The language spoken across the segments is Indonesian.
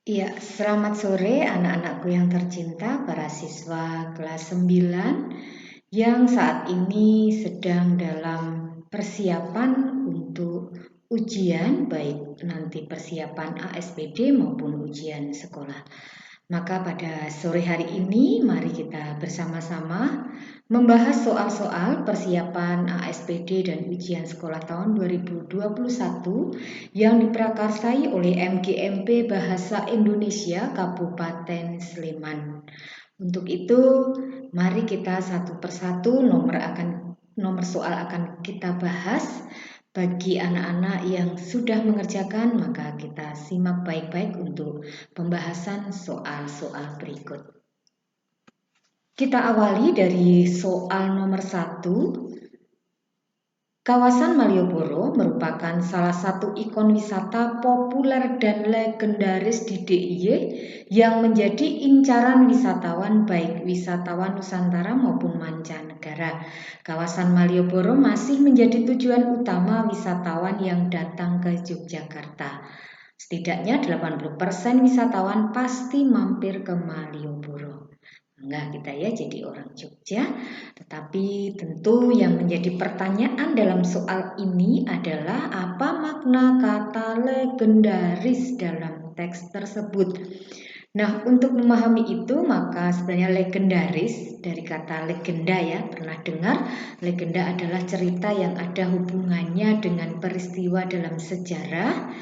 Iya, selamat sore anak-anakku yang tercinta, para siswa kelas 9 yang saat ini sedang dalam persiapan untuk ujian, baik nanti persiapan ASPD maupun ujian sekolah. Maka pada sore hari ini mari kita bersama-sama membahas soal-soal persiapan ASPD dan ujian sekolah tahun 2021 yang diprakarsai oleh MGMP Bahasa Indonesia Kabupaten Sleman. Untuk itu, mari kita satu persatu nomor soal akan kita bahas. Bagi anak-anak yang sudah mengerjakan, maka kita simak baik-baik untuk pembahasan soal-soal berikut. Kita awali dari soal nomor 1. Kawasan Malioboro merupakan salah satu ikon wisata populer dan legendaris di DIY yang menjadi incaran wisatawan baik wisatawan Nusantara maupun mancanegara. Kawasan Malioboro masih menjadi tujuan utama wisatawan yang datang ke Yogyakarta. Setidaknya 80% wisatawan pasti mampir ke Malioboro. Enggak kita ya jadi orang Jogja, tetapi tentu yang menjadi pertanyaan dalam soal ini adalah apa makna kata legendaris dalam teks tersebut. Nah, untuk memahami itu maka sebenarnya legendaris dari kata legenda ya, pernah dengar? Legenda adalah cerita yang ada hubungannya dengan peristiwa dalam sejarah.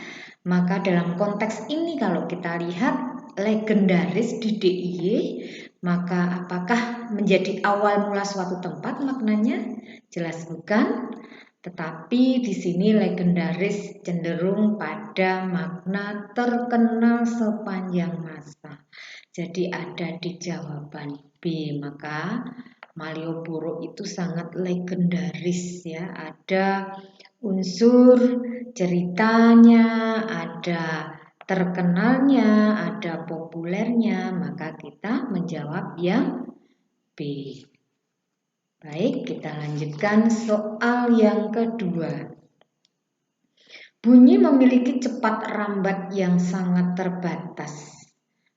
Maka dalam konteks ini kalau kita lihat legendaris di DIY, maka apakah menjadi awal mula suatu tempat maknanya? Jelas bukan. Tetapi di sini legendaris cenderung pada makna terkenal sepanjang masa. Jadi ada di jawaban B. Maka Malioboro itu sangat legendaris ya. Ada unsur ceritanya, ada terkenalnya, ada populernya, maka kita menjawab yang B. Baik, kita lanjutkan soal yang kedua. Bunyi memiliki cepat rambat yang sangat terbatas.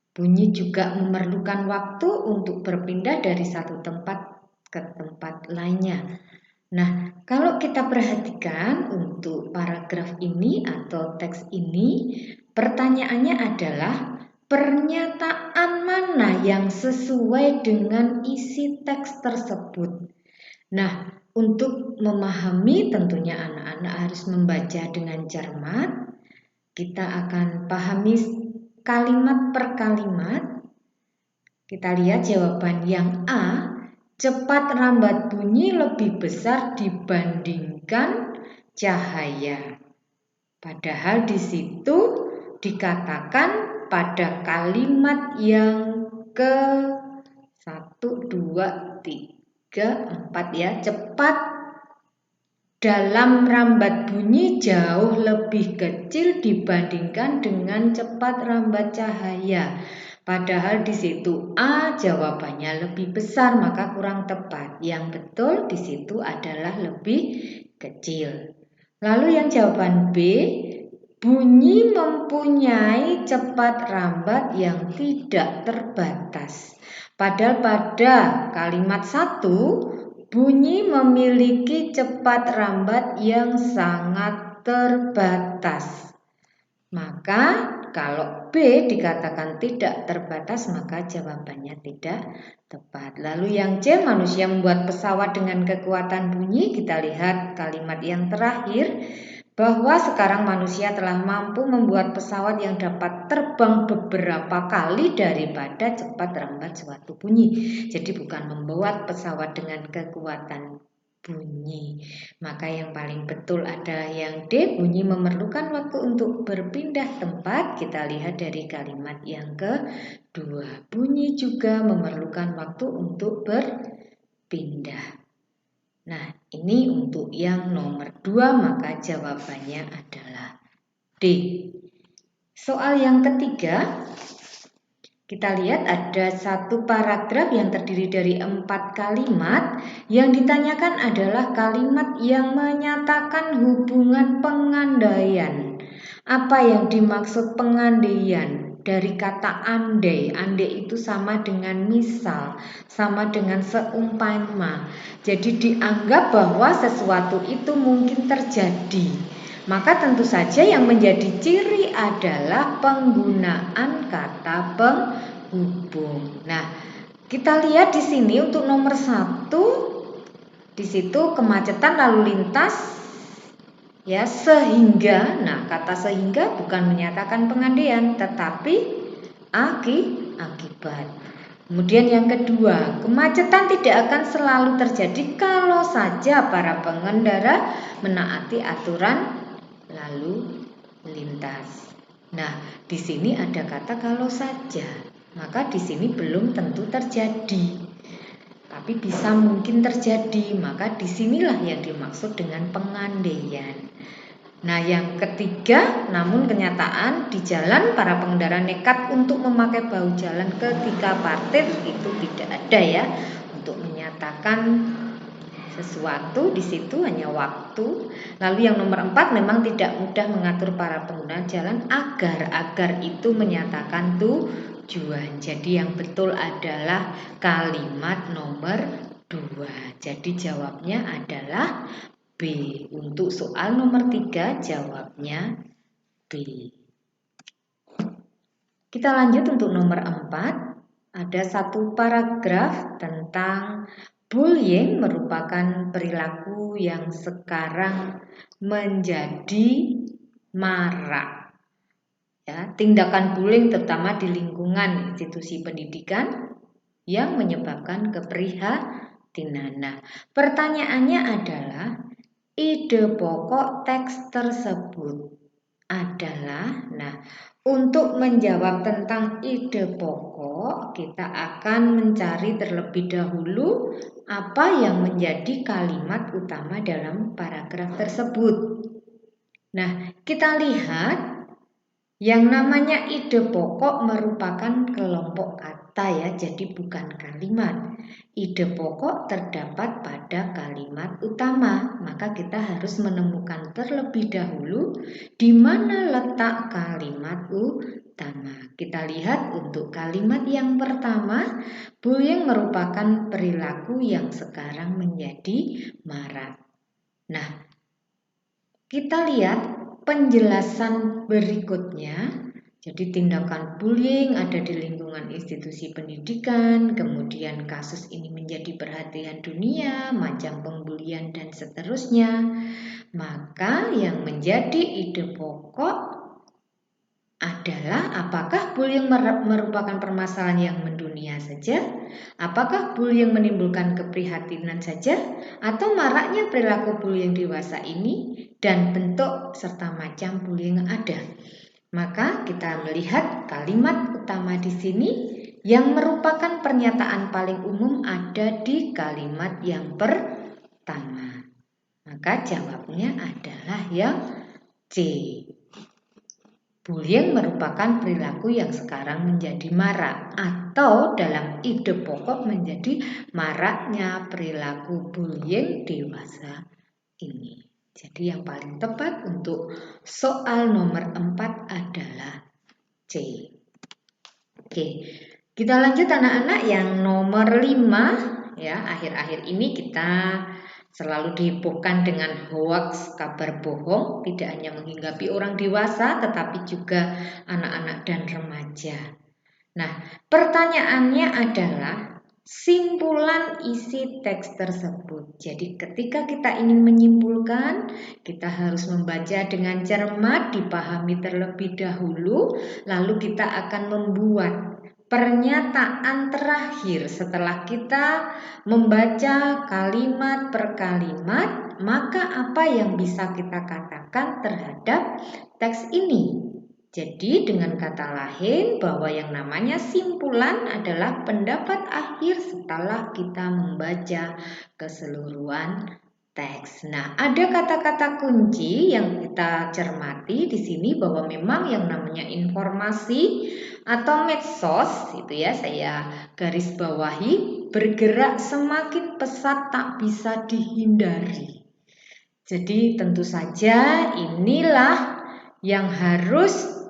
Bunyi juga memerlukan waktu untuk berpindah dari satu tempat ke tempat lainnya. Nah, kalau kita perhatikan untuk paragraf ini atau teks ini, pertanyaannya adalah pernyataan mana yang sesuai dengan isi teks tersebut. Nah, untuk memahami tentunya anak-anak harus membaca dengan cermat. Kita akan pahami kalimat per kalimat. Kita lihat jawaban yang A. Cepat rambat bunyi lebih besar dibandingkan cahaya. Padahal di situ dikatakan pada kalimat yang ke 1, 2, 3, 4 ya. Cepat dalam rambat bunyi jauh lebih kecil dibandingkan dengan cepat rambat cahaya. Padahal di situ A jawabannya lebih besar, maka kurang tepat. Yang betul di situ adalah lebih kecil. Lalu yang jawaban B, bunyi mempunyai cepat rambat yang tidak terbatas. Padahal pada kalimat 1, bunyi memiliki cepat rambat yang sangat terbatas. Maka kalau B dikatakan tidak terbatas, maka jawabannya tidak tepat. Lalu yang C, manusia membuat pesawat dengan kekuatan bunyi. Kita lihat kalimat yang terakhir, bahwa sekarang manusia telah mampu membuat pesawat yang dapat terbang beberapa kali daripada cepat rambat suatu bunyi. Jadi bukan membuat pesawat dengan kekuatan bunyi. Maka yang paling betul adalah yang D, bunyi memerlukan waktu untuk berpindah tempat. Kita lihat dari kalimat yang kedua, bunyi juga memerlukan waktu untuk berpindah. Nah, ini untuk yang nomor 2, maka jawabannya adalah D. Soal yang ketiga, kita lihat ada satu paragraf yang terdiri dari 4 kalimat. Yang ditanyakan adalah kalimat yang menyatakan hubungan pengandaian. Apa yang dimaksud pengandaian? dari kata andai. Andai itu sama dengan misal, sama dengan seumpama. Jadi dianggap bahwa sesuatu itu mungkin terjadi. Maka tentu saja yang menjadi ciri adalah penggunaan kata penghubung. Nah, kita lihat di sini untuk nomor 1, di situ kemacetan lalu lintas, ya, sehingga. Nah, kata sehingga bukan menyatakan pengandaian, tetapi akibat. Kemudian yang kedua, kemacetan tidak akan selalu terjadi kalau saja para pengendara menaati aturan lalu lintas. Nah, di sini ada kata kalau saja, maka di sini belum tentu terjadi, tapi bisa mungkin terjadi. Maka disinilah yang dimaksud dengan pengandaian. Nah, yang ketiga, namun kenyataan di jalan para pengendara nekat untuk memakai bahu jalan ketika parkir itu tidak ada, ya, untuk menyatakan sesuatu. Di situ hanya waktu. Lalu yang nomor 4, memang tidak mudah mengatur para pengguna jalan agar itu menyatakan tujuan. Jadi yang betul adalah kalimat nomor 2. Jadi jawabnya adalah B. Untuk soal nomor 3 jawabnya B. Kita lanjut untuk nomor 4. Ada satu paragraf tentang bullying merupakan perilaku yang sekarang menjadi marak. Ya, tindakan bullying terutama di lingkungan institusi pendidikan yang menyebabkan keprihatinan. Nah, pertanyaannya adalah ide pokok teks tersebut adalah, nah, untuk menjawab tentang ide pokok, kita akan mencari terlebih dahulu apa yang menjadi kalimat utama dalam paragraf tersebut. Nah, kita lihat yang namanya ide pokok merupakan kelompok kata, ya, jadi bukan kalimat. Ide pokok terdapat pada kalimat utama, maka kita harus menemukan terlebih dahulu di mana letak kalimat utama. Kita lihat untuk kalimat yang pertama, bullying merupakan perilaku yang sekarang menjadi marak. Nah, kita lihat penjelasan berikutnya. Jadi tindakan bullying ada di lingkungan institusi pendidikan, kemudian kasus ini menjadi perhatian dunia, macam pembulian dan seterusnya. Maka yang menjadi ide pokok adalah apakah bullying merupakan permasalahan yang mendunia saja? Apakah bullying menimbulkan keprihatinan saja? Atau maraknya perilaku bullying dewasa ini dan bentuk serta macam bullying ada? Maka kita melihat kalimat utama di sini yang merupakan pernyataan paling umum ada di kalimat yang pertama. Maka jawabnya adalah yang C. Bullying merupakan perilaku yang sekarang menjadi marak, atau dalam ide pokok menjadi maraknya perilaku bullying dewasa ini. Jadi yang paling tepat untuk soal nomor 4 adalah C. Oke, kita lanjut anak-anak yang nomor 5. Ya, akhir-akhir ini kita selalu dihebohkan dengan hoax, kabar bohong, tidak hanya menghinggapi orang dewasa tetapi juga anak-anak dan remaja. Nah, pertanyaannya adalah simpulan isi teks tersebut. Jadi ketika kita ingin menyimpulkan, kita harus membaca dengan cermat, dipahami terlebih dahulu, lalu kita akan membuat pernyataan terakhir setelah kita membaca kalimat per kalimat, maka apa yang bisa kita katakan terhadap teks ini. Jadi dengan kata lain bahwa yang namanya simpulan adalah pendapat akhir setelah kita membaca keseluruhan teks. Nah, ada kata-kata kunci yang kita cermati di sini bahwa memang yang namanya informasi atau medsos itu, ya, saya garis bawahi, bergerak semakin pesat tak bisa dihindari. Jadi tentu saja inilah yang harus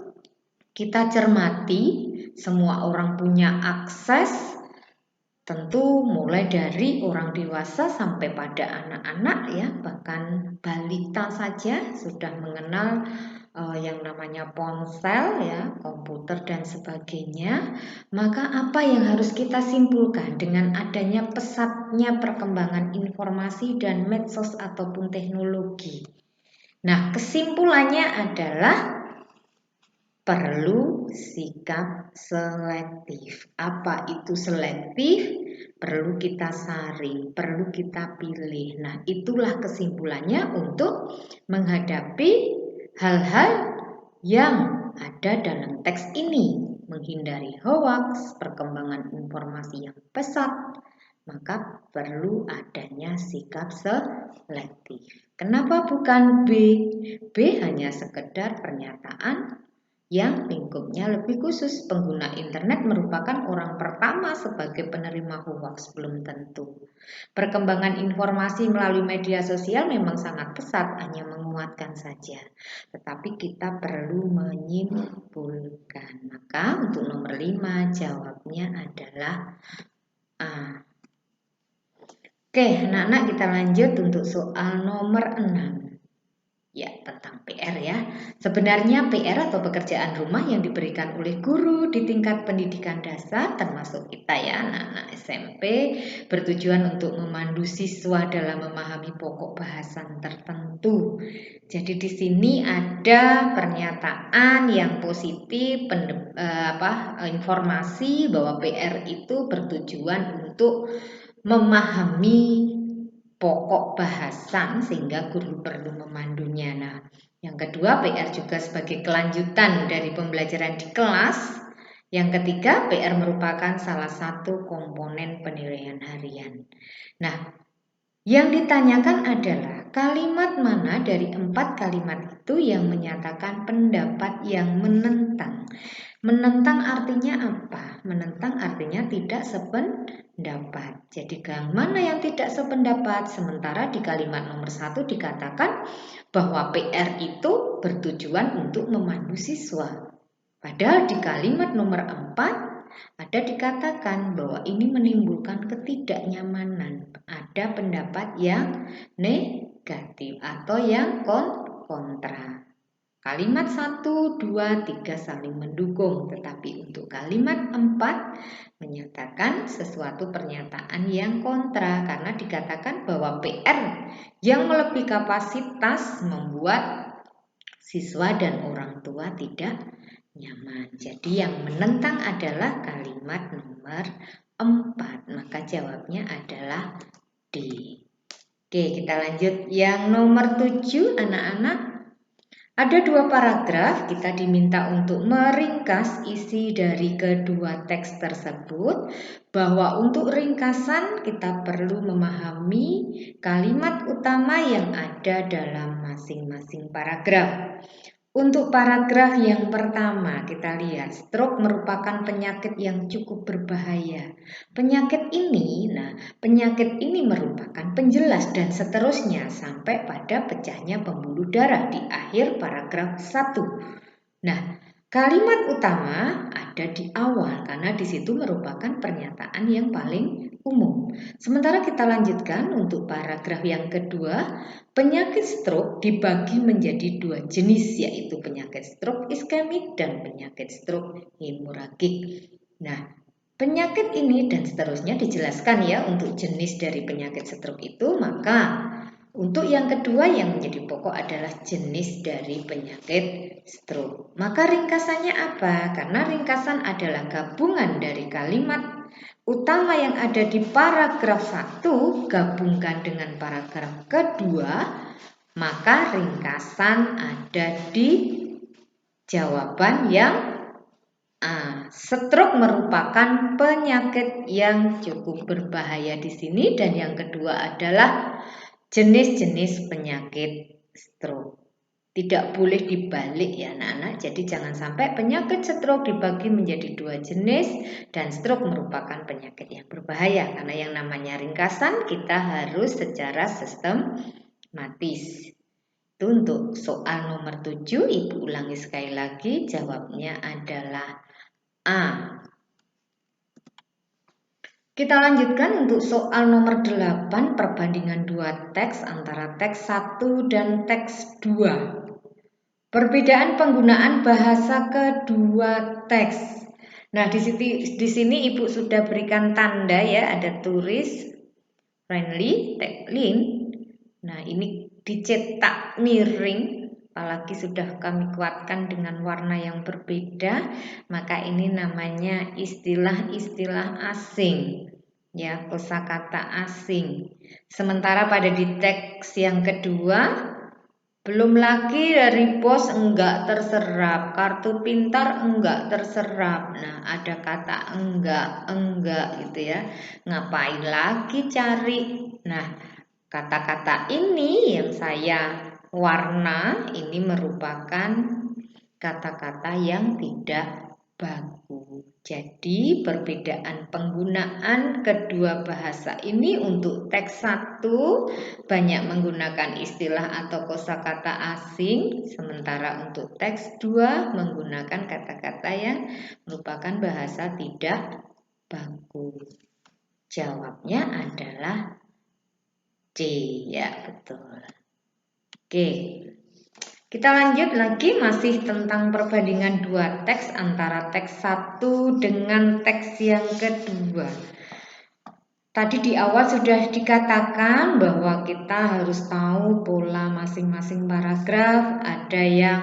kita cermati, semua orang punya akses, tentu mulai dari orang dewasa sampai pada anak-anak ya, bahkan balita saja sudah mengenal yang namanya ponsel ya, komputer dan sebagainya. Maka apa yang harus kita simpulkan dengan adanya pesatnya perkembangan informasi dan medsos ataupun teknologi? Nah, kesimpulannya adalah perlu sikap selektif. Apa itu selektif? Perlu kita saring, perlu kita pilih. Nah, itulah kesimpulannya untuk menghadapi hal-hal yang ada dalam teks ini. Menghindari hoaks, perkembangan informasi yang pesat, maka perlu adanya sikap selektif. Kenapa bukan B? B hanya sekedar pernyataan yang lingkupnya lebih khusus. Pengguna internet merupakan orang pertama sebagai penerima hoaks, belum tentu. Perkembangan informasi melalui media sosial memang sangat pesat, hanya menguatkan saja. Tetapi kita perlu menyimpulkan. Maka untuk nomor 5 jawabnya adalah A. Oke, anak-anak, kita lanjut untuk soal nomor 6. Ya, tentang PR ya. Sebenarnya PR atau pekerjaan rumah yang diberikan oleh guru di tingkat pendidikan dasar, termasuk kita ya, anak-anak SMP, bertujuan untuk memandu siswa dalam memahami pokok bahasan tertentu. Jadi di sini ada pernyataan yang positif, informasi bahwa PR itu bertujuan untuk memahami pokok bahasan sehingga guru perlu memandunya. Nah, yang kedua, PR juga sebagai kelanjutan dari pembelajaran di kelas. Yang ketiga, PR merupakan salah satu komponen penilaian harian. Nah, yang ditanyakan adalah kalimat mana dari 4 kalimat itu yang menyatakan pendapat yang menentang. Menentang artinya apa? Menentang artinya tidak sependapat. Jadi yang mana yang tidak sependapat? Sementara di kalimat nomor 1 dikatakan bahwa PR itu bertujuan untuk memandu siswa. Padahal di kalimat nomor 4 ada dikatakan bahwa ini menimbulkan ketidaknyamanan. Ada pendapat yang negatif atau yang kontra. Kalimat 1, 2, 3 saling mendukung, tetapi untuk kalimat 4 menyatakan sesuatu pernyataan yang kontra karena dikatakan bahwa PR yang melebihi kapasitas membuat siswa dan orang tua tidak nyaman. Jadi yang menentang adalah kalimat nomor 4, maka jawabnya adalah D. Oke, kita lanjut yang nomor 7, anak-anak. Ada 2 paragraf, kita diminta untuk meringkas isi dari kedua teks tersebut, bahwa untuk ringkasan kita perlu memahami kalimat utama yang ada dalam masing-masing paragraf. Untuk paragraf yang pertama, kita lihat stroke merupakan penyakit yang cukup berbahaya. Penyakit ini merupakan penjelas dan seterusnya sampai pada pecahnya pembuluh darah di akhir paragraf 1. Nah, kalimat utama ada di awal karena di situ merupakan pernyataan yang paling umum. Sementara kita lanjutkan untuk paragraf yang kedua, penyakit stroke dibagi menjadi 2 jenis, yaitu penyakit stroke iskemik dan penyakit stroke hemoragik. Nah, penyakit ini dan seterusnya dijelaskan ya untuk jenis dari penyakit stroke itu, maka untuk yang kedua yang menjadi pokok adalah jenis dari penyakit stroke. Maka ringkasannya apa? Karena ringkasan adalah gabungan dari kalimat utama yang ada di paragraf 1 gabungkan dengan paragraf kedua, maka ringkasan ada di jawaban yang A. Stroke merupakan penyakit yang cukup berbahaya di sini, dan yang kedua adalah jenis-jenis penyakit stroke. Tidak boleh dibalik ya anak-anak. Jadi jangan sampai penyakit stroke dibagi menjadi 2 jenis dan stroke merupakan penyakit yang berbahaya. Karena yang namanya ringkasan kita harus secara sistematis. Itu untuk soal nomor 7, Ibu ulangi sekali lagi, jawabnya adalah A. Kita lanjutkan untuk soal nomor 8, perbandingan dua teks antara teks 1 dan teks 2. Perbedaan penggunaan bahasa kedua teks. Nah, di sini Ibu sudah berikan tanda ya, ada tulis friendly, tagline. Nah, ini dicetak miring, apalagi sudah kami kuatkan dengan warna yang berbeda, maka ini namanya istilah-istilah asing. Ya, kosakata asing. Sementara pada di teks yang kedua, belum lagi dari pos enggak terserap, kartu pintar enggak terserap. Nah, ada kata enggak gitu ya. Ngapain lagi cari? Nah, kata-kata ini yang saya warna ini merupakan kata-kata yang tidak baku. Jadi perbedaan penggunaan kedua bahasa ini untuk teks 1 banyak menggunakan istilah atau kosakata asing, sementara untuk teks 2 menggunakan kata-kata yang merupakan bahasa tidak baku. Jawabnya adalah C, ya betul. Oke. Kita lanjut lagi masih tentang perbandingan dua teks antara teks 1 dengan teks yang kedua. Tadi di awal sudah dikatakan bahwa kita harus tahu pola masing-masing paragraf. Ada yang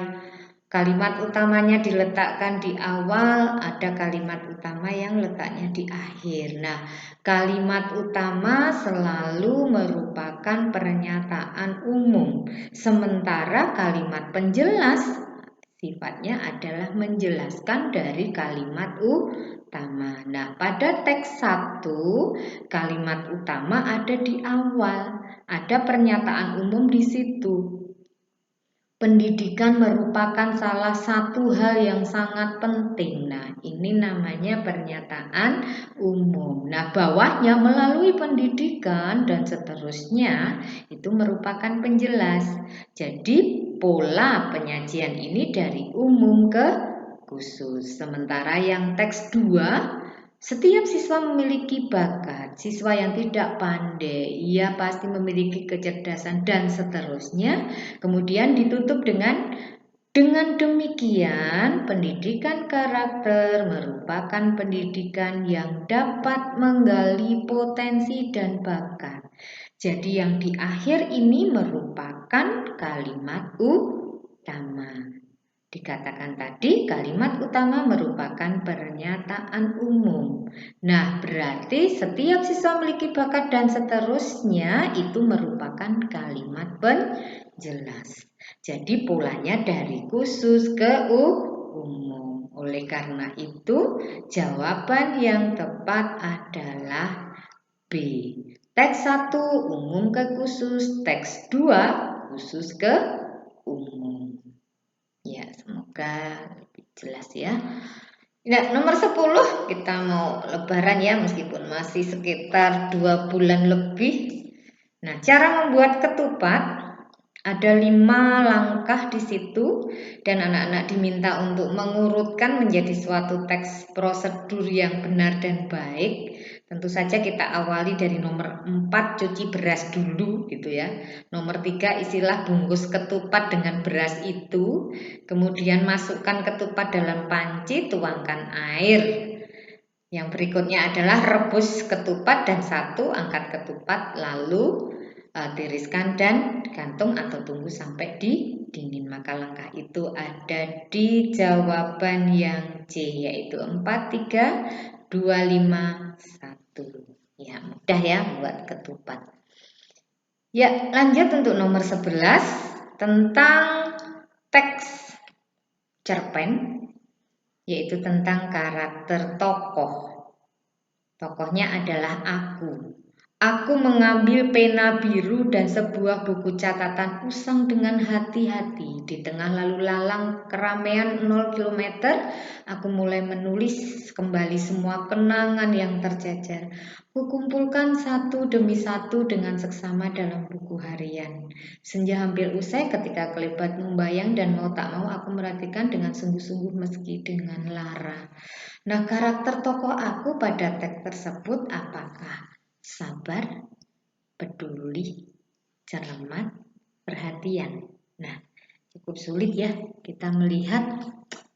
kalimat utamanya diletakkan di awal, ada kalimat utama yang letaknya di akhir. Nah, kalimat utama selalu merupakan pernyataan umum, sementara kalimat penjelas sifatnya adalah menjelaskan dari kalimat utama. Nah, pada teks 1, kalimat utama ada di awal, ada pernyataan umum di situ. Pendidikan merupakan salah satu hal yang sangat penting. Nah, ini namanya pernyataan umum. Nah, bawahnya melalui pendidikan dan seterusnya itu merupakan penjelas. Jadi, pola penyajian ini dari umum ke khusus. Sementara yang teks 2, setiap siswa memiliki bakat, siswa yang tidak pandai, ia pasti memiliki kecerdasan dan seterusnya. Kemudian ditutup dengan demikian, pendidikan karakter merupakan pendidikan yang dapat menggali potensi dan bakat. Jadi yang di akhir ini merupakan kalimat utama. Dikatakan tadi kalimat utama merupakan pernyataan umum. Nah, berarti setiap siswa memiliki bakat dan seterusnya itu merupakan kalimat penjelas. Jadi polanya dari khusus ke umum. Oleh karena itu, jawaban yang tepat adalah B. Teks 1 umum ke khusus, teks 2 khusus ke umum. Ya, semoga lebih jelas ya. Nah, nomor 10 kita mau lebaran ya, meskipun masih sekitar 2 bulan lebih. Nah, cara membuat ketupat ada 5 langkah di situ dan anak-anak diminta untuk mengurutkan menjadi suatu teks prosedur yang benar dan baik. Tentu saja kita awali dari nomor 4 cuci beras dulu gitu ya. Nomor 3 isilah bungkus ketupat dengan beras itu. Kemudian masukkan ketupat dalam panci, tuangkan air. Yang berikutnya adalah rebus ketupat dan 1 angkat ketupat lalu tiriskan dan gantung atau tunggu sampai dingin. Maka langkah itu ada di jawaban yang C, yaitu 4, 3, 2, 5, 1. Ya, mudah ya buat ketupat. Ya, lanjut untuk nomor 11 tentang teks cerpen, yaitu tentang karakter tokoh. Tokohnya adalah aku. Aku mengambil pena biru dan sebuah buku catatan usang dengan hati-hati. Di tengah lalu lalang keramaian 0 km, aku mulai menulis kembali semua kenangan yang tercecer. Kukumpulkan satu demi satu dengan seksama dalam buku harian. Senja hampir usai ketika kelebat membayang dan mau tak mau aku merhatikan dengan sungguh-sungguh meski dengan lara. Nah, karakter tokoh aku pada teks tersebut apakah? Sabar, peduli, cermat, perhatian. Nah, cukup sulit ya kita melihat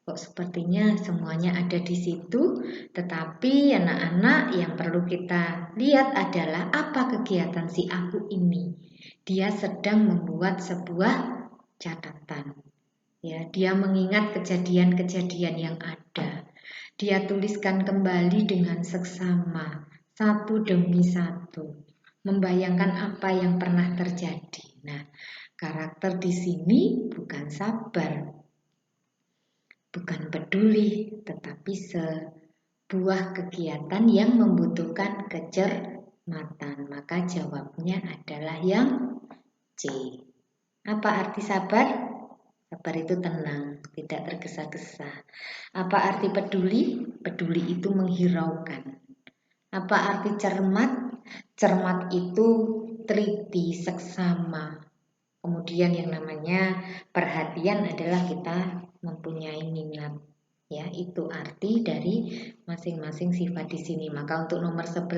kok sepertinya semuanya ada di situ. Tetapi anak-anak yang perlu kita lihat adalah apa kegiatan si aku ini. Dia sedang membuat sebuah catatan. Ya, dia mengingat kejadian-kejadian yang ada. Dia tuliskan kembali dengan seksama, satu demi satu, membayangkan apa yang pernah terjadi. Nah, karakter di sini bukan sabar, bukan peduli, tetapi sebuah kegiatan yang membutuhkan kecermatan. Maka jawabnya adalah yang C. Apa arti sabar? Sabar itu tenang, tidak tergesa-gesa. Apa arti peduli? Peduli itu menghiraukan. Apa arti cermat? Cermat itu teliti, seksama. Kemudian yang namanya perhatian adalah kita mempunyai minat. Ya, itu arti dari masing-masing sifat di sini. Maka untuk nomor 11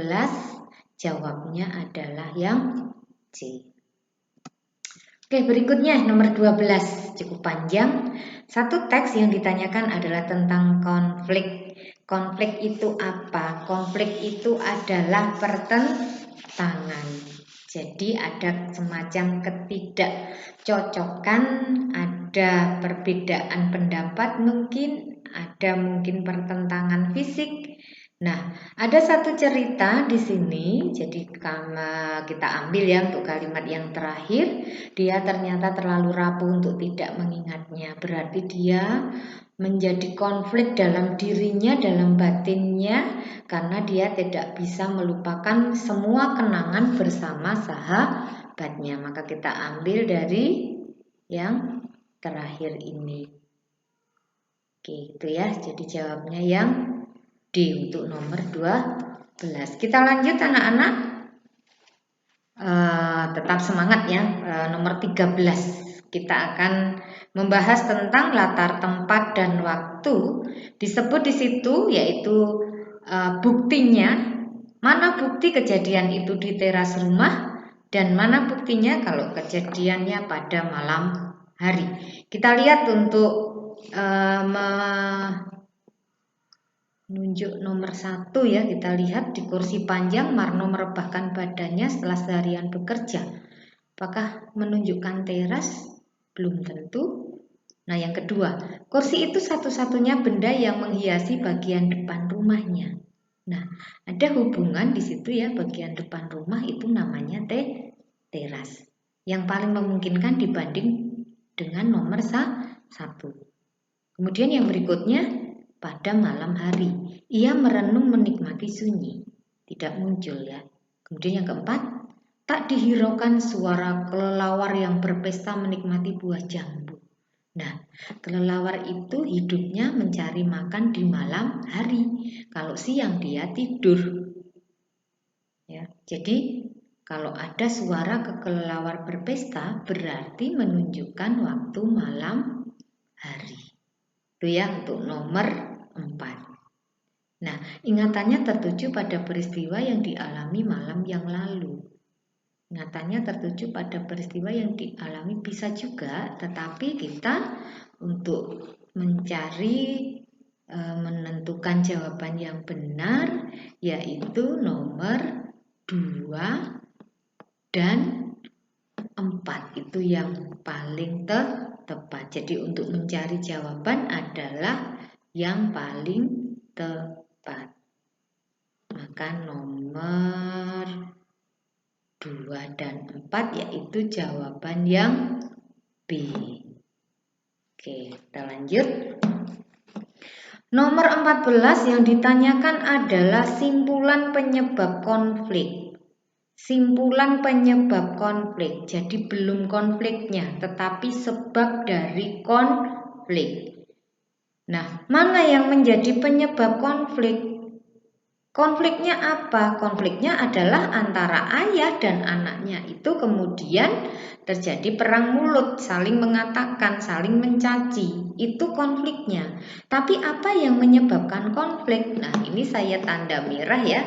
jawabnya adalah yang C. Oke, berikutnya nomor 12, cukup panjang. Satu teks yang ditanyakan adalah tentang konflik. Konflik itu apa? Konflik itu adalah pertentangan. Jadi ada semacam ketidakcocokan, ada perbedaan pendapat mungkin, ada mungkin pertentangan fisik. Nah, ada satu cerita di sini, jadi kita ambil ya untuk kalimat yang terakhir. Dia ternyata terlalu rapuh untuk tidak mengingatnya. Berarti dia menjadi konflik dalam dirinya, dalam batinnya, karena dia tidak bisa melupakan semua kenangan bersama sahabatnya. Maka kita ambil dari yang terakhir ini. Oke, itu ya. Jadi jawabnya yang D untuk nomor 12. Kita lanjut anak-anak. Tetap semangat ya. Nomor 13. Kita akan membahas tentang latar tempat dan waktu. Disebut di situ yaitu buktinya. Mana bukti kejadian itu di teras rumah dan mana buktinya kalau kejadiannya pada malam hari. Kita lihat untuk menunjuk nomor 1 ya, kita lihat di kursi panjang Marno merebahkan badannya setelah seharian bekerja. Apakah menunjukkan teras? Belum tentu. Nah, yang kedua, kursi itu satu-satunya benda yang menghiasi bagian depan rumahnya. Nah, ada hubungan di situ ya, bagian depan rumah itu namanya teras. Yang paling memungkinkan dibanding dengan nomor 1. Kemudian yang berikutnya, pada malam hari, ia merenung menikmati sunyi. Tidak muncul ya. Kemudian yang keempat, tak dihiraukan suara kelelawar yang berpesta menikmati buah jambu. Nah, kelelawar itu hidupnya mencari makan di malam hari. Kalau siang dia tidur. Ya, jadi kalau ada suara kelelawar berpesta berarti menunjukkan waktu malam hari. Itu ya untuk nomor 4. Nah, ingatannya tertuju pada peristiwa yang dialami malam yang lalu. Ingatannya tertuju pada peristiwa yang dialami bisa juga, tetapi kita untuk mencari menentukan jawaban yang benar yaitu nomor 2 dan 4 itu yang paling tepat. Jadi untuk mencari jawaban adalah yang paling tepat. Maka nomor 2 dan 4 yaitu jawaban yang B. Oke, kita lanjut. Nomor 14 yang ditanyakan adalah simpulan penyebab konflik. Simpulan penyebab konflik. Jadi belum konfliknya, tetapi sebab dari konflik. Nah, mana yang menjadi penyebab konflik? Konfliknya apa? Konfliknya adalah antara ayah dan anaknya. Itu kemudian terjadi perang mulut, saling mengatakan, saling mencaci. Itu konfliknya. Tapi apa yang menyebabkan konflik? Nah, ini saya tanda merah ya.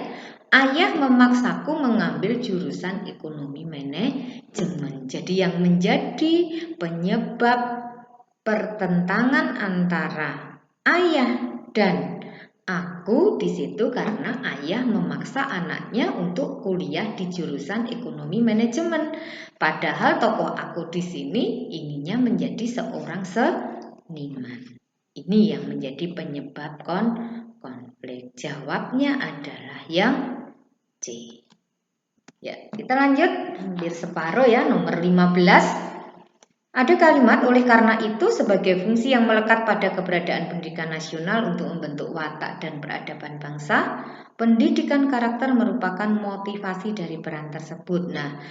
Ayah memaksaku mengambil jurusan ekonomi manajemen. Jadi yang menjadi penyebab pertentangan antara ayah dan aku di situ karena ayah memaksa anaknya untuk kuliah di jurusan ekonomi manajemen. Padahal tokoh aku di sini inginnya menjadi seorang seniman. Ini yang menjadi penyebab konflik. Jawabnya adalah yang C. Ya, kita lanjut hampir separuh ya, nomor 15. Ada kalimat oleh karena itu sebagai fungsi yang melekat pada keberadaan pendidikan nasional untuk membentuk watak dan peradaban bangsa, pendidikan karakter merupakan motivasi dari peran tersebut. Nah,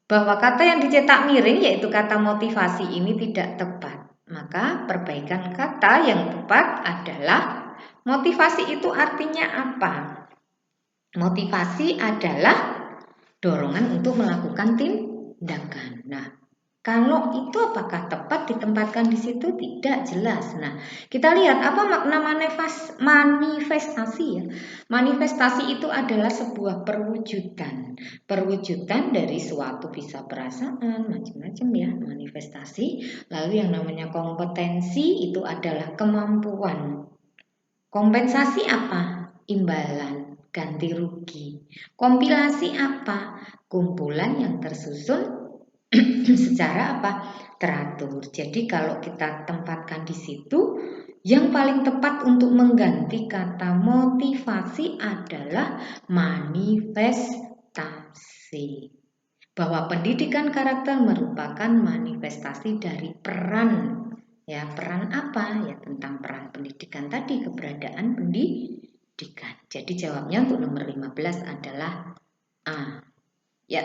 bahwa kata yang dicetak miring yaitu kata motivasi ini tidak tepat. Maka perbaikan kata yang tepat adalah motivasi itu artinya apa? Motivasi adalah dorongan untuk melakukan tindakan. Nah, kalau itu apakah tepat ditempatkan di situ? Tidak jelas. Nah, kita lihat apa makna manifestasi ya. Manifestasi itu adalah sebuah perwujudan. Perwujudan dari suatu bisa perasaan, macam-macam ya manifestasi. Lalu yang namanya kompetensi itu adalah kemampuan. Kompensasi apa? Imbalan, ganti rugi. Kompilasi apa? Kumpulan yang tersusun secara apa? Teratur. Jadi kalau kita tempatkan di situ, yang paling tepat untuk mengganti kata motivasi adalah manifestasi. Bahwa pendidikan karakter merupakan manifestasi dari peran. Ya, peran apa? Ya, tentang peran pendidikan tadi, keberadaan pendidikan. Jadi jawabnya untuk nomor 15 adalah A. Ya,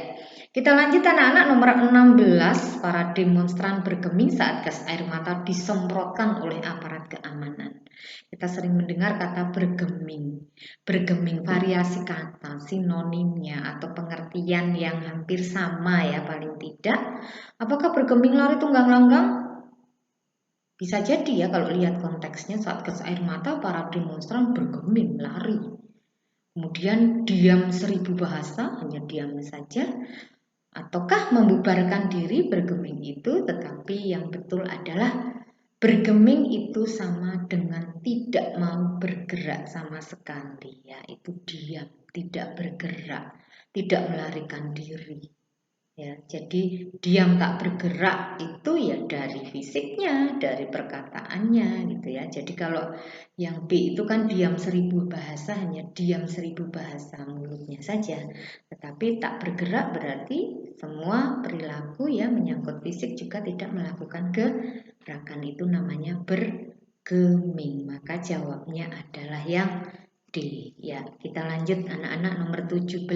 kita lanjut anak-anak nomor 16. Para demonstran bergeming saat gas air mata disemprotkan oleh aparat keamanan. Kita sering mendengar kata bergeming. Bergeming variasi kata, sinonimnya atau pengertian yang hampir sama ya paling tidak. Apakah bergeming lari tunggang langgang? Bisa jadi ya kalau lihat konteksnya saat gas air mata para demonstran bergeming lari. Kemudian diam 1000 bahasa, hanya diam saja. Ataukah membubarkan diri bergeming itu, tetapi yang betul adalah bergeming itu sama dengan tidak mau bergerak sama sekali, yaitu diam, tidak bergerak, tidak melarikan diri. Ya, jadi diam tak bergerak itu ya dari fisiknya, dari perkataannya gitu ya. Jadi kalau yang B itu kan diam 1000 bahasa, hanya diam 1000 bahasa mulutnya saja. Tetapi tak bergerak berarti semua perilaku ya menyangkut fisik juga tidak melakukan gerakan, itu namanya bergeming. Maka jawabnya adalah yang D. Ya, kita lanjut anak-anak nomor 17.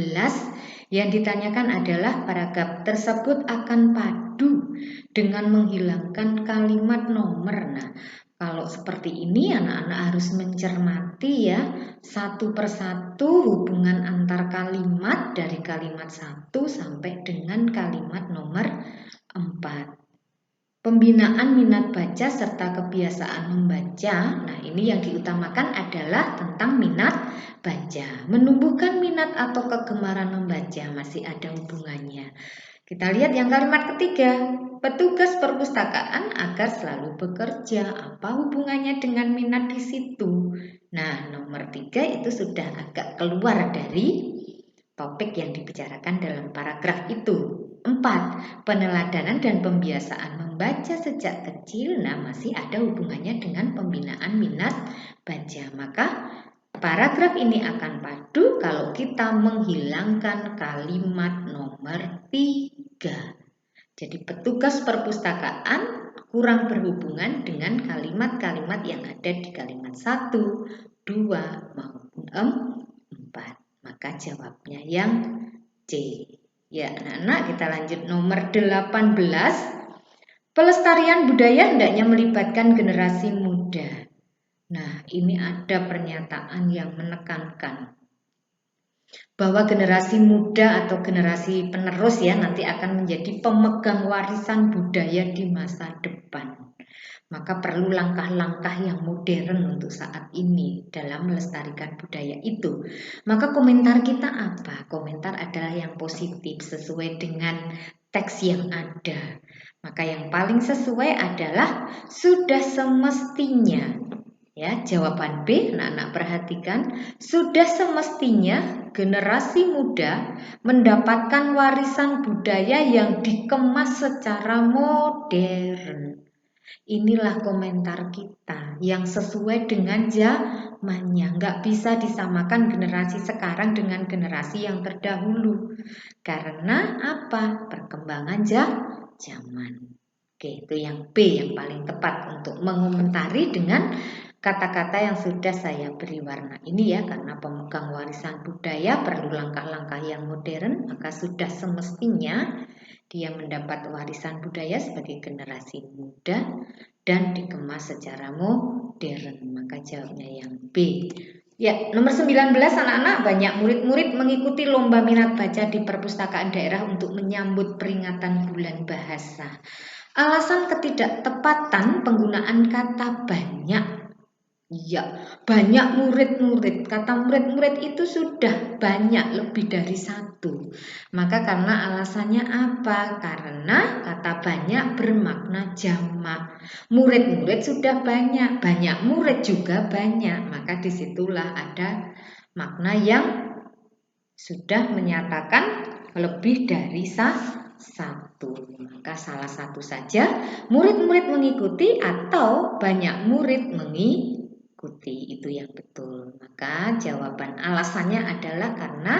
Yang ditanyakan adalah paragraf tersebut akan padu dengan menghilangkan kalimat nomor. Nah, kalau seperti ini anak-anak harus mencermati ya satu persatu hubungan antar kalimat dari kalimat 1 sampai dengan kalimat nomor 4. Pembinaan minat baca serta kebiasaan membaca. Nah, ini yang diutamakan adalah tentang minat baca. Menumbuhkan minat atau kegemaran membaca masih ada hubungannya. Kita lihat yang kalimat ketiga. Petugas perpustakaan agar selalu bekerja. Apa hubungannya dengan minat di situ? Nah, nomor 3 itu sudah agak keluar dari topik yang dibicarakan dalam paragraf itu. 4. Peneladanan dan pembiasaan membaca sejak kecil. Nah, masih ada hubungannya dengan pembinaan minat baca. Maka paragraf ini akan padu kalau kita menghilangkan kalimat nomor 3. Jadi petugas perpustakaan kurang berhubungan dengan kalimat-kalimat yang ada di kalimat 1, 2 maupun 4. Maka jawabnya yang C. Ya, anak-anak kita lanjut nomor 18. Pelestarian budaya hendaknya melibatkan generasi muda. Nah, ini ada pernyataan yang menekankan bahwa generasi muda atau generasi penerus ya nanti akan menjadi pemegang warisan budaya di masa depan. Maka perlu langkah-langkah yang modern untuk saat ini dalam melestarikan budaya itu. Maka komentar kita apa? Komentar adalah yang positif sesuai dengan teks yang ada. Maka yang paling sesuai adalah sudah semestinya. Ya, jawaban B, anak-anak perhatikan, sudah semestinya generasi muda mendapatkan warisan budaya yang dikemas secara modern. Inilah komentar kita yang sesuai dengan zamannya. Nggak bisa disamakan generasi sekarang dengan generasi yang terdahulu. Karena apa? Perkembangan zaman. Oke, itu yang B yang paling tepat untuk mengomentari dengan kata-kata yang sudah saya beri warna ini ya. Karena pemegang warisan budaya perlu langkah-langkah yang modern, maka sudah semestinya dia mendapat warisan budaya sebagai generasi muda dan dikemas secara modern. Maka jawabnya yang B. Ya, nomor 19 anak-anak, banyak murid-murid mengikuti lomba minat baca di perpustakaan daerah untuk menyambut peringatan bulan bahasa. Alasan ketidaktepatan penggunaan kata banyak. Ya, banyak murid-murid. Kata murid-murid itu sudah banyak, lebih dari satu. Maka karena alasannya apa? Karena kata banyak bermakna jamak. Murid-murid sudah banyak, banyak murid juga banyak. Maka disitulah ada makna yang sudah menyatakan lebih dari satu. Maka salah satu saja, murid-murid mengikuti atau banyak murid mengikuti. Itu yang betul. Maka jawaban alasannya adalah karena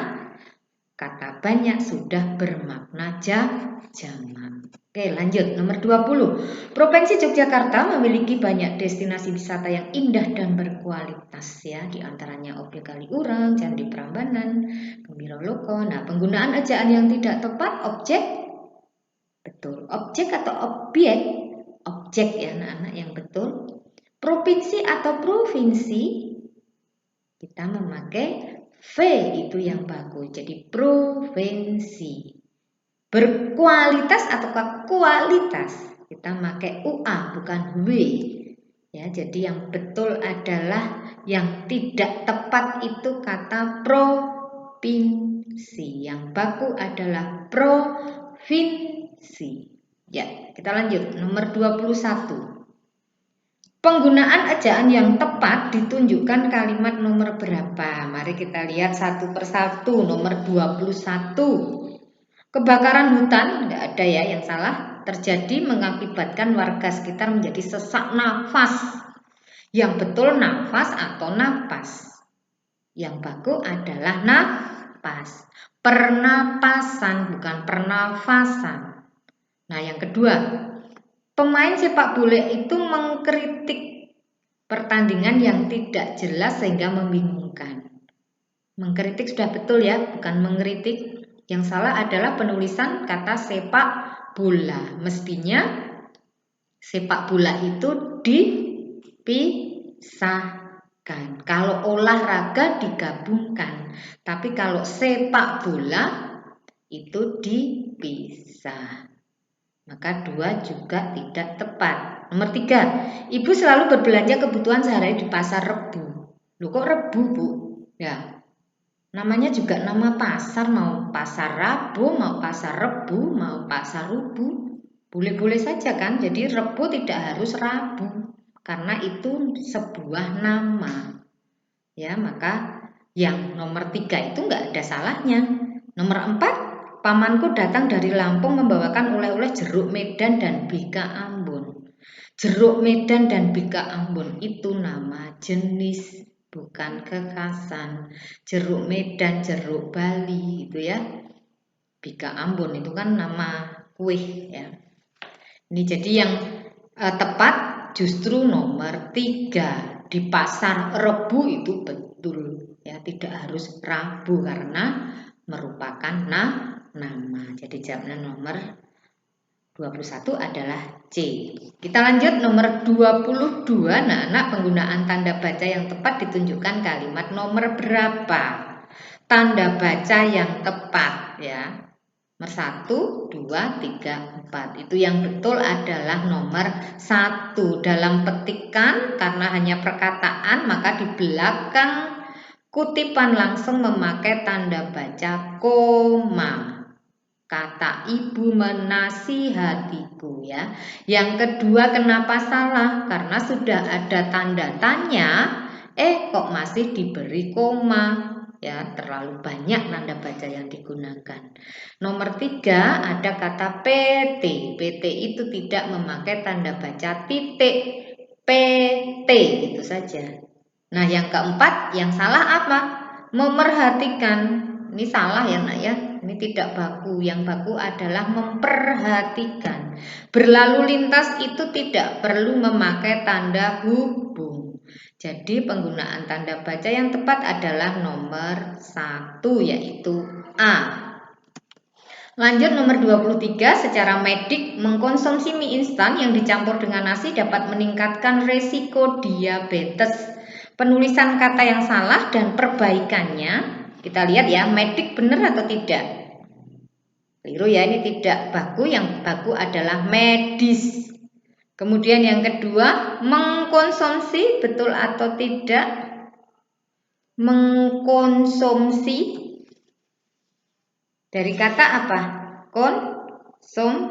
kata banyak sudah bermakna jamak. Oke, lanjut. Nomor 20. Provinsi Yogyakarta memiliki banyak destinasi wisata yang indah dan berkualitas ya. Di antaranya Objek Kaliurang, Candi Prambanan, Gembira Loko. Nah, penggunaan ejaan yang tidak tepat objek. Betul. Objek atau objek? Objek ya anak-anak yang betul. Provinsi atau provinsi, kita memakai V itu yang bagus. Jadi provinsi. Berkualitas atau kualitas, kita pakai UA bukan W. Ya, jadi yang betul adalah yang tidak tepat itu kata provinsi. Yang baku adalah provinsi. Ya, kita lanjut. Nomor 21. Penggunaan ejaan yang tepat ditunjukkan kalimat nomor berapa? Mari kita lihat satu persatu. Nomor 21. Kebakaran hutan, nggak ada ya yang salah, terjadi mengakibatkan warga sekitar menjadi sesak nafas. Yang betul nafas atau napas. Yang baku adalah napas. Pernapasan bukan pernafasan. Nah yang kedua. Pemain sepak bola itu mengkritik pertandingan yang tidak jelas sehingga membingungkan. Mengkritik sudah betul ya, bukan mengkritik. Yang salah adalah penulisan kata sepak bola. Mestinya sepak bola itu dipisahkan. Kalau olahraga digabungkan. Tapi kalau sepak bola itu dipisah. Maka 2 juga tidak tepat. Nomor 3, ibu selalu berbelanja kebutuhan sehari di pasar Rebo. Loh kok Rebo bu? Ya, namanya juga nama pasar, mau pasar Rabu, mau pasar Rebo, mau pasar Rubu. Boleh-boleh saja kan, jadi Rebo tidak harus Rabu. Karena itu sebuah nama. Ya, maka yang nomor 3 itu nggak ada salahnya. Nomor 4, pamanku datang dari Lampung membawakan oleh-oleh jeruk Medan dan bika Ambon. Jeruk Medan dan bika Ambon itu nama jenis, bukan kekhasan. Jeruk Medan, jeruk Bali itu ya. Bika Ambon itu kan nama kue ya. Ini jadi yang tepat justru nomor 3. Di pasar Rebo itu betul ya, tidak harus Rabu karena merupakan nama. Jadi jawabnya nomor 21 adalah C. Kita lanjut nomor 22. Nah, anak penggunaan tanda baca yang tepat ditunjukkan kalimat nomor berapa? Tanda baca yang tepat ya. Nomor 1, 2, 3, 4. Itu yang betul adalah nomor 1. Dalam petikan karena hanya perkataan maka di belakang kutipan langsung memakai tanda baca koma. Kata ibu menasihatiku ya. Yang kedua kenapa salah? Karena sudah ada tanda tanya, kok masih diberi koma. Ya, terlalu banyak tanda baca yang digunakan. Nomor 3 ada kata PT. PT itu tidak memakai tanda baca titik. PT itu saja. Nah, yang keempat yang salah apa? Memerhatikan. Ini salah ya nak ya. Ini tidak baku. Yang baku adalah memperhatikan. Berlalu lintas itu tidak perlu memakai tanda hubung. Jadi penggunaan tanda baca yang tepat adalah nomor 1 yaitu A. Lanjut nomor 23, secara medik mengkonsumsi mie instan yang dicampur dengan nasi dapat meningkatkan resiko diabetes. Penulisan kata yang salah dan perbaikannya. Kita lihat ya, medik benar atau tidak? Keliru ya, ini tidak baku, yang baku adalah medis. Kemudian yang kedua, mengkonsumsi betul atau tidak? Mengkonsumsi dari kata apa? Konsumsi.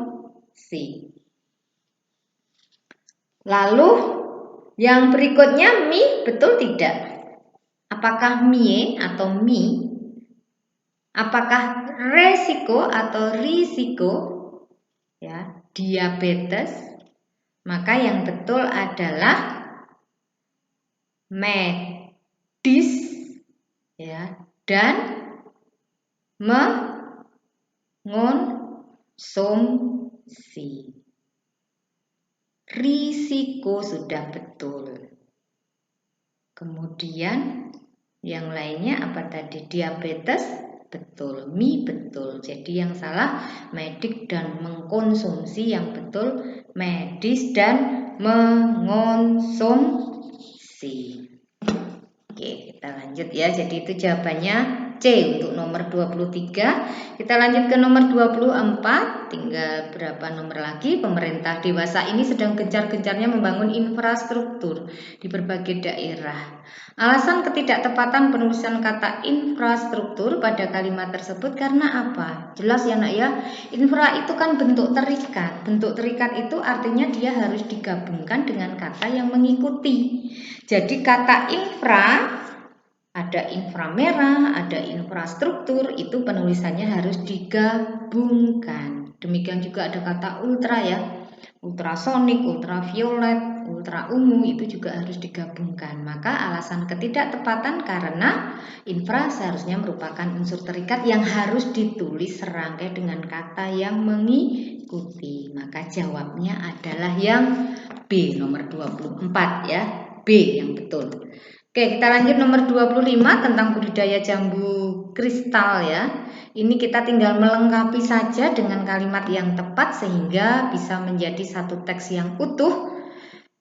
Lalu yang berikutnya mie betul tidak? Apakah mie atau mie? Apakah resiko atau risiko ya diabetes? Maka yang betul adalah medis ya dan mengonsumsi. Risiko sudah betul. Kemudian yang lainnya apa tadi? Diabetes betul, mie betul. Jadi yang salah medik dan mengkonsumsi, yang betul medis dan mengonsumsi. Oke, kita lanjut ya. Jadi itu jawabannya C untuk nomor 23. Kita lanjut ke nomor 24. Tinggal berapa nomor lagi? Pemerintah dewasa ini sedang gencar-gencarnya membangun infrastruktur di berbagai daerah. Alasan ketidaktepatan penulisan kata infrastruktur pada kalimat tersebut karena apa? Jelas ya nak ya. Infra itu kan bentuk terikat. Bentuk terikat itu artinya dia harus digabungkan dengan kata yang mengikuti. Jadi kata infra, ada infra merah, ada infrastruktur, itu penulisannya harus digabungkan. Demikian juga ada kata ultra ya, ultrasonik, ultraviolet, ultra ungu, itu juga harus digabungkan. Maka alasan ketidaktepatan karena infra seharusnya merupakan unsur terikat yang harus ditulis serangkai dengan kata yang mengikuti. Maka jawabnya adalah yang B, nomor 24 ya. B yang betul. Oke, kita lanjut nomor 25 tentang budidaya jambu kristal ya. Ini kita tinggal melengkapi saja dengan kalimat yang tepat sehingga bisa menjadi satu teks yang utuh.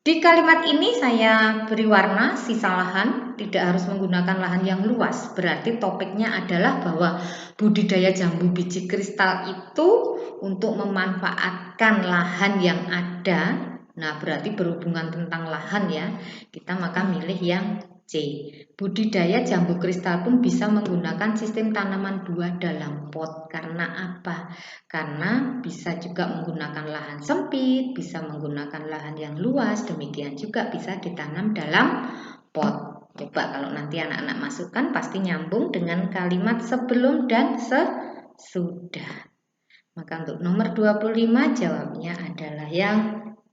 Di kalimat ini saya beri warna sisa lahan, tidak harus menggunakan lahan yang luas. Berarti topiknya adalah bahwa budidaya jambu biji kristal itu untuk memanfaatkan lahan yang ada. Nah, berarti berhubungan tentang lahan ya. Kita maka milih yang C. Budidaya jambu kristal pun bisa menggunakan sistem tanaman buah dalam pot. Karena apa? Karena bisa juga menggunakan lahan sempit, bisa menggunakan lahan yang luas. Demikian juga bisa ditanam dalam pot. Coba kalau nanti anak-anak masukkan pasti nyambung dengan kalimat sebelum dan sesudah. Maka untuk nomor 25 jawabnya adalah yang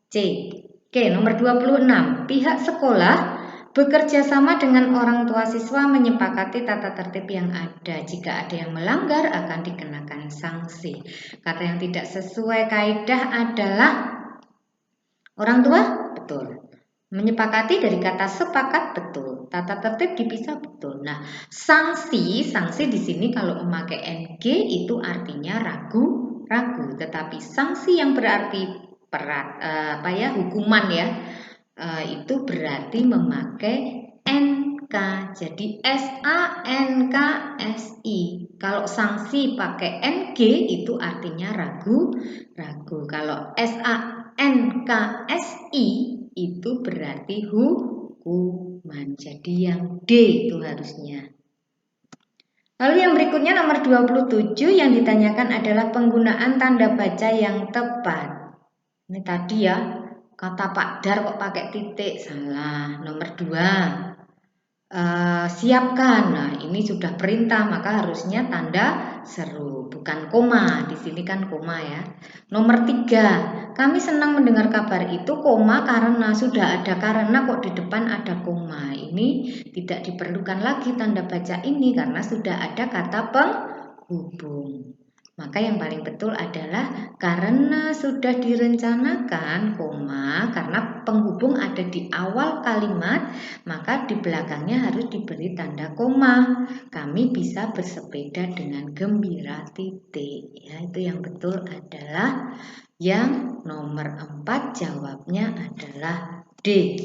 C. Oke, nomor 26. Pihak sekolah bekerja sama dengan orang tua siswa menyepakati tata tertib yang ada. Jika ada yang melanggar akan dikenakan sanksi. Kata yang tidak sesuai kaidah adalah orang tua? Betul. Menyepakati dari kata sepakat, betul. Tata tertib dipisah, betul. Nah, sanksi di sini kalau memakai NG itu artinya ragu. Tetapi sanksi yang berarti hukuman ya, itu berarti memakai NK. Jadi SANKSI. Kalau sanksi pakai NG itu artinya ragu. Kalau SANKSI itu berarti hukuman. Jadi yang D itu harusnya. Lalu yang berikutnya nomor 27 yang ditanyakan adalah penggunaan tanda baca yang tepat. Ini tadi ya, kata Pak Dar kok pakai titik, salah. Nomor 2, siapkan. Nah, ini sudah perintah, maka harusnya tanda seru, bukan koma. Di sini kan koma ya. Nomor 3, kami senang mendengar kabar itu, koma karena sudah ada karena kok di depan ada koma. Ini tidak diperlukan lagi tanda baca ini karena sudah ada kata penghubung. Maka yang paling betul adalah karena sudah direncanakan, koma, karena penghubung ada di awal kalimat, maka di belakangnya harus diberi tanda koma. Kami bisa bersepeda dengan gembira, titik. Ya, itu yang betul adalah yang nomor 4, jawabnya adalah D.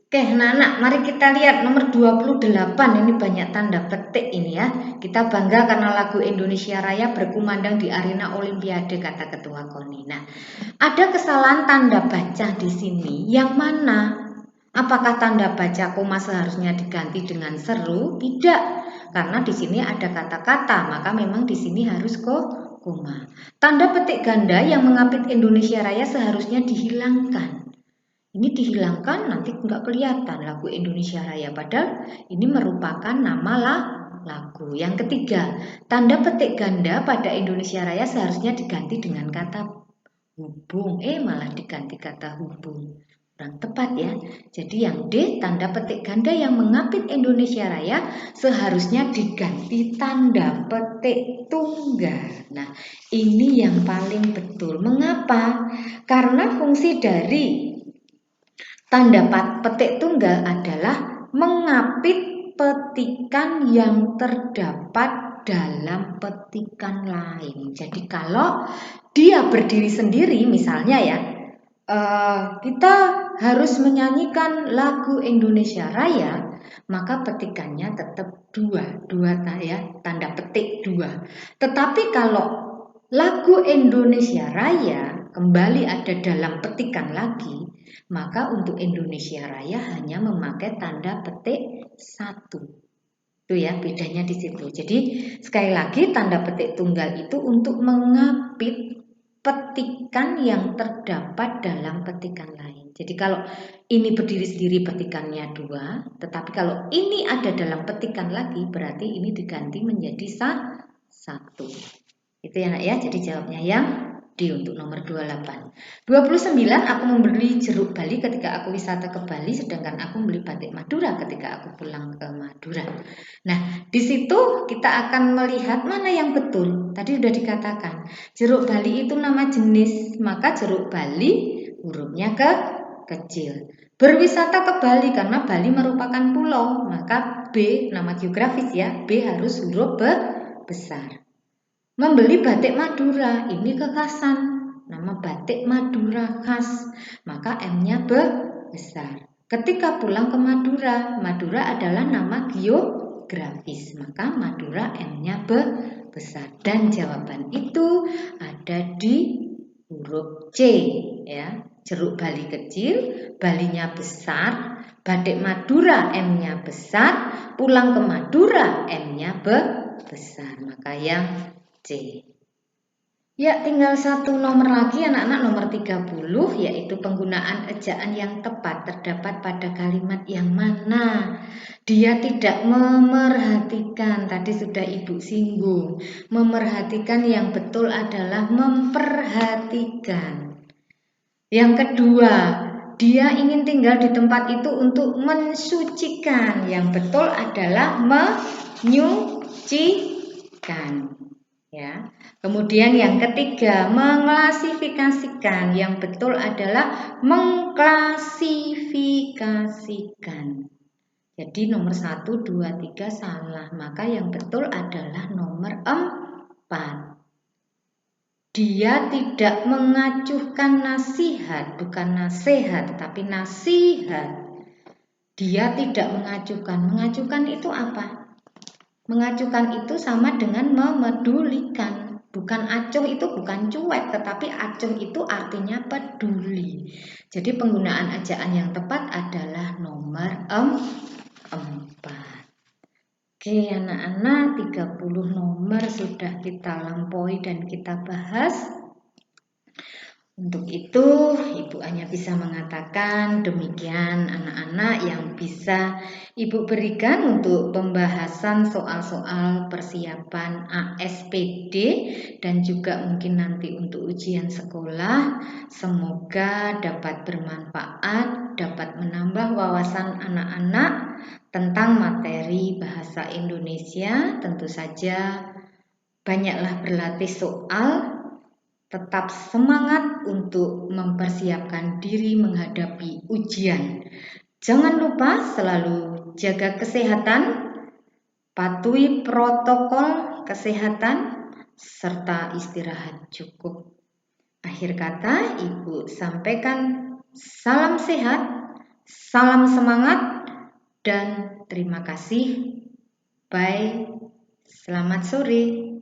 Oke, anak-anak, mari kita lihat nomor 28. Ini banyak tanda petik ini ya. Kita bangga karena lagu Indonesia Raya berkumandang di arena Olimpiade, kata Ketua KONI. Nah, ada kesalahan tanda baca di sini. Yang mana? Apakah tanda baca koma seharusnya diganti dengan seru? Tidak, karena di sini ada kata-kata, maka memang di sini harus koma. Tanda petik ganda yang mengapit Indonesia Raya seharusnya dihilangkan. Ini dihilangkan, nanti nggak kelihatan lagu Indonesia Raya, padahal ini merupakan nama lagu. Yang ketiga, tanda petik ganda pada Indonesia Raya seharusnya diganti dengan kata hubung, malah diganti kata hubung. Kurang tepat ya. Jadi yang D, tanda petik ganda yang mengapit Indonesia Raya seharusnya diganti tanda petik tunggal. Nah, ini yang paling betul. Mengapa? Karena fungsi dari tanda petik tunggal adalah mengapit petikan yang terdapat dalam petikan lain. Jadi kalau dia berdiri sendiri, misalnya ya, kita harus menyanyikan lagu Indonesia Raya, maka petikannya tetap dua ya, tanda petik 2. Tetapi kalau lagu Indonesia Raya kembali ada dalam petikan lagi, maka untuk Indonesia Raya hanya memakai tanda petik 1. Itu ya bedanya di situ. Jadi sekali lagi tanda petik tunggal itu untuk mengapit petikan yang terdapat dalam petikan lain. Jadi kalau ini berdiri sendiri petikannya 2, tetapi kalau ini ada dalam petikan lagi berarti ini diganti menjadi 1. Itu ya nak ya. Jadi jawabnya yang D untuk nomor 28. 29, aku membeli jeruk Bali ketika aku wisata ke Bali, sedangkan aku membeli batik Madura ketika aku pulang ke Madura. Nah, di situ kita akan melihat mana yang betul. Tadi sudah dikatakan, jeruk Bali itu nama jenis, maka jeruk Bali hurufnya kecil. Berwisata ke Bali karena Bali merupakan pulau, maka B, nama geografis ya, B harus huruf besar. Membeli batik Madura, ini kekhasan, nama batik Madura khas, maka M-nya besar. Ketika pulang ke Madura, Madura adalah nama geografis, maka Madura M-nya besar. Dan jawaban itu ada di huruf C ya. Jeruk Bali kecil, Balinya besar, batik Madura M-nya besar, pulang ke Madura M-nya besar, maka yang C. Ya, tinggal satu nomor lagi anak-anak, nomor 30, yaitu penggunaan ejaan yang tepat terdapat pada kalimat yang mana. Dia tidak memerhatikan, tadi sudah Ibu singgung. Memerhatikan yang betul adalah memperhatikan. Yang kedua, dia ingin tinggal di tempat itu untuk mensucikan. Yang betul adalah menyucikan. Ya. Kemudian yang ketiga, mengklasifikasikan. Yang betul adalah mengklasifikasikan. Jadi nomor 1, 2, 3 salah. Maka yang betul adalah nomor 4. Dia tidak mengacuhkan nasihat, bukan nasihat, tapi nasihat. Dia tidak mengacuhkan. Mengacuhkan itu apa? Mengacuhkan itu sama dengan memedulikan. Bukan acuh itu bukan cuek, tetapi acuh itu artinya peduli. Jadi penggunaan ejaan yang tepat adalah nomor 4. Oke anak-anak, 30 nomor sudah kita lampaui dan kita bahas. Untuk itu, Ibu hanya bisa mengatakan demikian anak-anak yang bisa Ibu berikan untuk pembahasan soal-soal persiapan ASPD dan juga mungkin nanti untuk ujian sekolah. Semoga dapat bermanfaat, dapat menambah wawasan anak-anak tentang materi bahasa Indonesia. Tentu saja banyaklah berlatih soal. Tetap semangat untuk mempersiapkan diri menghadapi ujian. Jangan lupa selalu jaga kesehatan, patuhi protokol kesehatan, serta istirahat cukup. Akhir kata, Ibu sampaikan salam sehat, salam semangat, dan terima kasih. Bye, selamat sore.